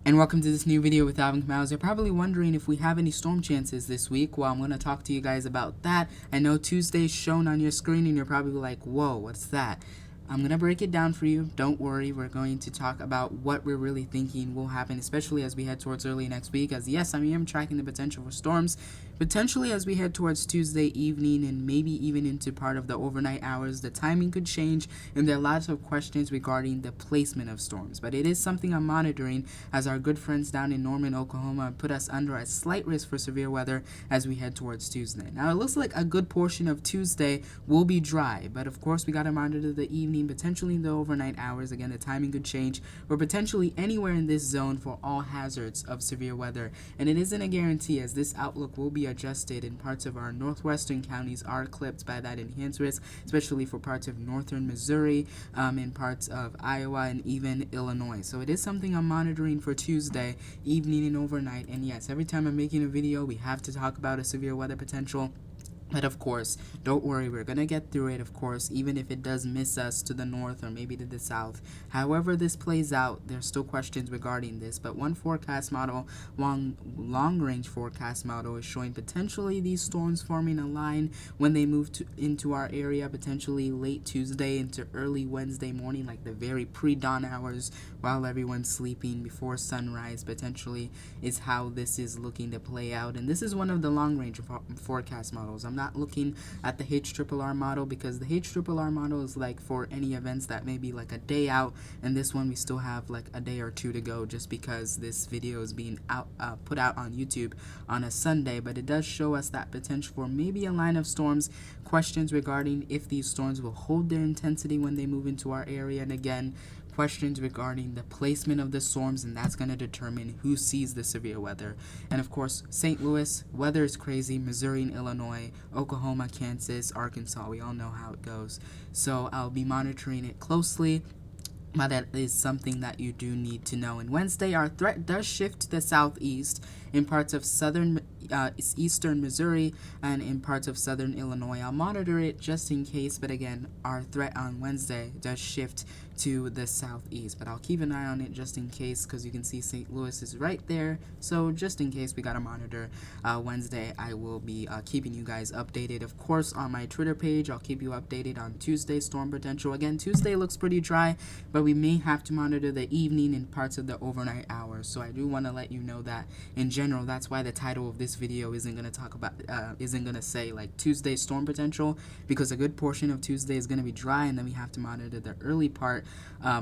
And welcome to this new video with Alvin Kamau. You're probably wondering if we have any storm chances this week. Well, I'm going to talk to you guys about that. I know Tuesday's shown on your screen and you're probably like, whoa, what's that? I'm going to break it down for you. Don't worry, we're going to talk about what we're really thinking will happen, especially as we head towards early next week. As yes, I am tracking the potential for storms, potentially as we head towards Tuesday evening and maybe even into part of the overnight hours. The timing could change, and there are lots of questions regarding the placement of storms. But it is something I'm monitoring, as our good friends down in Norman, Oklahoma, put us under a slight risk for severe weather as we head towards Tuesday. Now, it looks like a good portion of Tuesday will be dry, but of course, we got to monitor the evening, potentially in the overnight hours. Again, the timing could change, or potentially anywhere in this zone for all hazards of severe weather. And it isn't a guarantee, as this outlook will be adjusted, and parts of our northwestern counties are clipped by that enhanced risk, especially for parts of northern Missouri, and parts of Iowa, and even Illinois. So it is something I'm monitoring for Tuesday evening and overnight. And yes, every time I'm making a video, we have to talk about a severe weather potential. But of course, don't worry, we're going to get through it, of course, even if it does miss us to the north or maybe to the south. However this plays out, there's still questions regarding this, but one forecast model, long-range forecast model, is showing potentially these storms forming a line when they move into our area, potentially late Tuesday into early Wednesday morning, like the very pre-dawn hours while everyone's sleeping before sunrise, potentially, is how this is looking to play out. And this is one of the long-range forecast models. I'm not looking at the HRRR model, because the HRRR model is like for any events that may be like a day out, and this one we still have like a day or two to go, just because this video is being put out on YouTube on a Sunday. But it does show us that potential for maybe a line of storms, questions regarding if these storms will hold their intensity when they move into our area, and again, questions regarding the placement of the storms, and that's going to determine who sees the severe weather. And of course, St. Louis, weather is crazy, Missouri and Illinois, Oklahoma, Kansas, Arkansas, we all know how it goes. So I'll be monitoring it closely. But that is something that you do need to know. And Wednesday, our threat does shift to the southeast in parts of eastern Missouri and in parts of southern Illinois. I'll monitor it just in case, but again, our threat on Wednesday does shift to the southeast. But I'll keep an eye on it just in case, because you can see St. Louis is right there. So just in case we gotta monitor Wednesday, I will be keeping you guys updated. Of course, on my Twitter page, I'll keep you updated on Tuesday storm potential. Again, Tuesday looks pretty dry, but we may have to monitor the evening and parts of the overnight hours. So I do want to let you know that in general, that's why the title of this video isn't going to say like Tuesday storm potential, because a good portion of Tuesday is going to be dry, and then we have to monitor the early part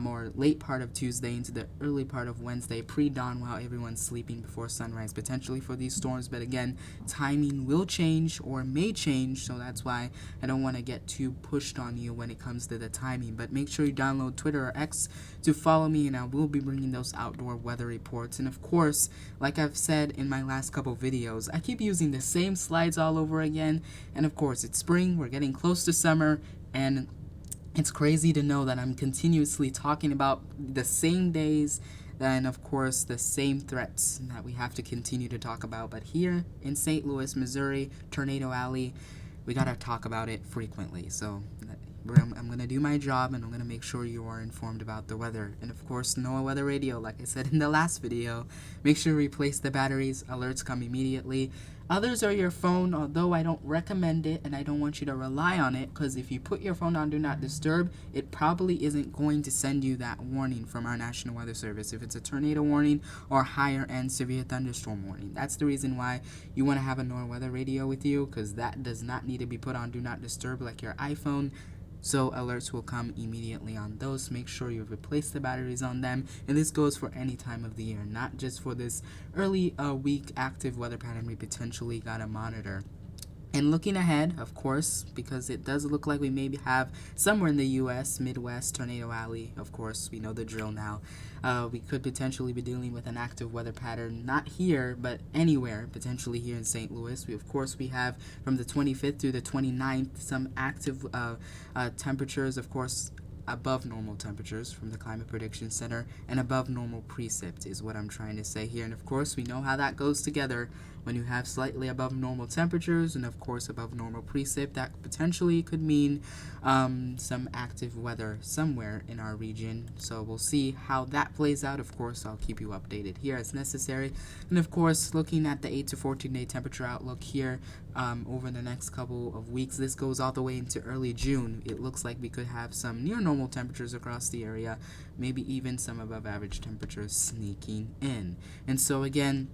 or late part of Tuesday into the early part of Wednesday, pre-dawn, while everyone's sleeping before sunrise, potentially for these storms. But again, timing will change or may change, so that's why I don't want to get too pushed on you when it comes to the timing. But make sure you download Twitter or X to follow me, and I will be bringing those outdoor weather reports. And of course, like I've said in my last couple videos, I keep using the same slides all over again. And of course, it's spring, we're getting close to summer, and it's crazy to know that I'm continuously talking about the same days, and of course the same threats that we have to continue to talk about. But here in St. Louis, Missouri, Tornado Alley, we gotta talk about it frequently. So I'm going to do my job, and I'm going to make sure you are informed about the weather. And of course, NOAA weather radio, like I said in the last video, make sure you replace the batteries. Alerts come immediately. Others are your phone, although I don't recommend it, and I don't want you to rely on it, because if you put your phone on Do Not Disturb, it probably isn't going to send you that warning from our National Weather Service if it's a tornado warning or higher end severe thunderstorm warning. That's the reason why you want to have a NOAA weather radio with you, because that does not need to be put on Do Not Disturb like your iPhone. So alerts will come immediately on those. Make sure you replace the batteries on them, and this goes for any time of the year, not just for this early week active weather pattern we potentially gotta monitor. And looking ahead, of course, because it does look like we maybe have somewhere in the U.S., Midwest, Tornado Alley, of course, we know the drill now. We could potentially be dealing with an active weather pattern, not here, but anywhere, potentially here in St. Louis. We have from the 25th through the 29th some active temperatures, of course, above normal temperatures from the Climate Prediction Center, and above normal precip is what I'm trying to say here. And of course, we know how that goes together. When you have slightly above normal temperatures and of course above normal precip, that potentially could mean some active weather somewhere in our region. So we'll see how that plays out. Of course, I'll keep you updated here as necessary. And of course, looking at the 8 to 14 day temperature outlook here over the next couple of weeks, this goes all the way into early June. It looks like we could have some near normal temperatures across the area, maybe even some above average temperatures sneaking in. And so again,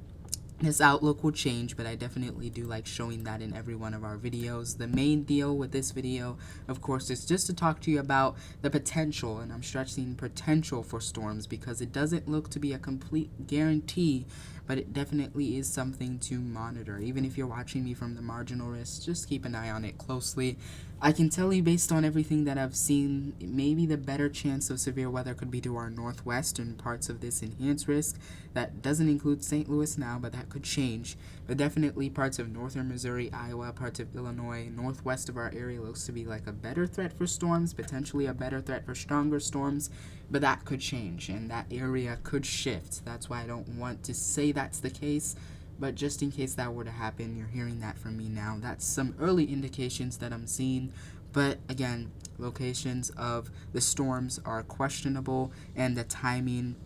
this outlook will change, but I definitely do like showing that in every one of our videos. The main deal with this video, of course, is just to talk to you about the potential, and I'm stressing potential for storms because it doesn't look to be a complete guarantee, but it definitely is something to monitor. Even if you're watching me from the marginal risk, just keep an eye on it closely. I can tell you based on everything that I've seen, maybe the better chance of severe weather could be to our northwest and parts of this enhanced risk. That doesn't include St. Louis now, but that could change. But definitely parts of northern Missouri, Iowa, parts of Illinois, northwest of our area looks to be like a better threat for storms, potentially a better threat for stronger storms, but that could change and that area could shift. That's why I don't want to say that's the case, but just in case that were to happen, you're hearing that from me now. That's some early indications that I'm seeing, but again, locations of the storms are questionable and the timing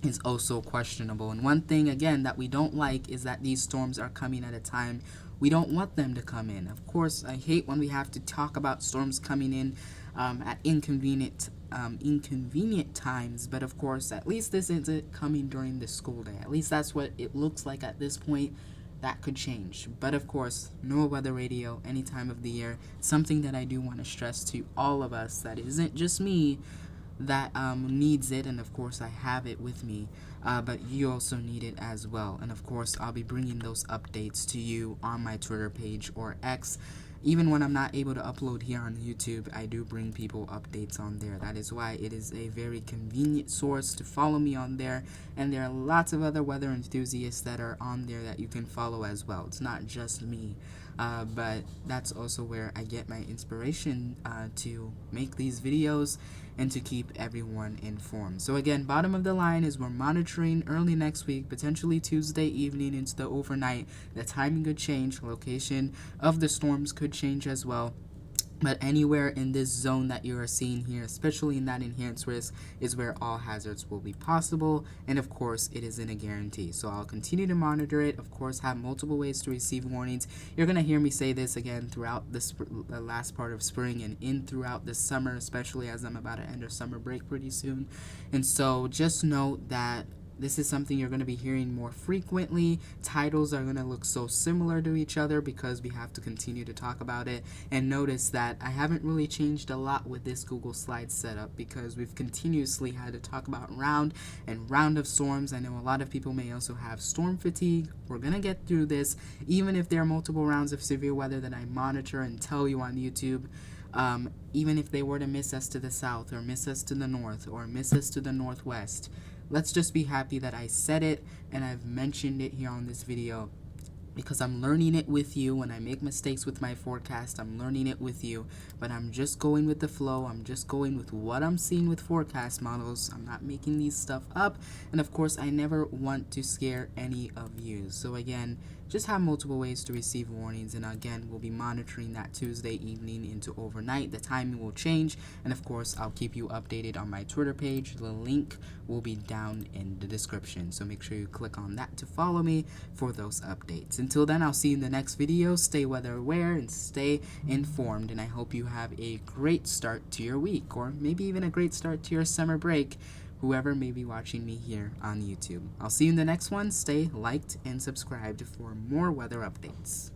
is also questionable. And one thing again that we don't like is that these storms are coming at a time we don't want them to come in. Of course, I hate when we have to talk about storms coming in at inconvenient times, but of course, at least this isn't coming during the school day. At least that's what it looks like at this point. That could change, but of course, NOAA weather radio any time of the year. Something that I do want to stress to all of us, that isn't just me that needs it, and of course I have it with me, but you also need it as well. And of course, I'll be bringing those updates to you on my Twitter page or X. Even when I'm not able to upload here on YouTube, I do bring people updates on there. That is why it is a very convenient source to follow me on there, and there are lots of other weather enthusiasts that are on there that you can follow as well. It's not just me, but that's also where I get my inspiration to make these videos and to keep everyone informed. So again, bottom of the line is we're monitoring early next week, potentially Tuesday evening into the overnight. The timing could change, location of the storms could change as well. But anywhere in this zone that you are seeing here, especially in that enhanced risk, is where all hazards will be possible. And of course, it isn't a guarantee. So I'll continue to monitor it. Of course, have multiple ways to receive warnings. You're going to hear me say this again throughout the last part of spring and throughout the summer, especially as I'm about to enter summer break pretty soon. And so just note that this is something you're going to be hearing more frequently. Titles are going to look so similar to each other because we have to continue to talk about it. And notice that I haven't really changed a lot with this Google Slides setup because we've continuously had to talk about round and round of storms. I know a lot of people may also have storm fatigue. We're going to get through this, even if there are multiple rounds of severe weather that I monitor and tell you on YouTube. Even if they were to miss us to the south or miss us to the north or miss us to the northwest, let's just be happy that I said it and I've mentioned it here on this video, because I'm learning it with you. When I make mistakes with my forecast, I'm learning it with you, but I'm just going with the flow. I'm just going with what I'm seeing with forecast models. I'm not making these stuff up, and of course I never want to scare any of you. So again, just have multiple ways to receive warnings, and again, we'll be monitoring that Tuesday evening into overnight. The timing will change, and of course I'll keep you updated on my Twitter page. The link will be down in the description, so make sure you click on that to follow me for those updates. Until then, I'll see you in the next video. Stay weather aware and stay informed, and I hope you have a great start to your week, or maybe even a great start to your summer break, whoever may be watching me here on YouTube. I'll see you in the next one. Stay liked and subscribed for more weather updates.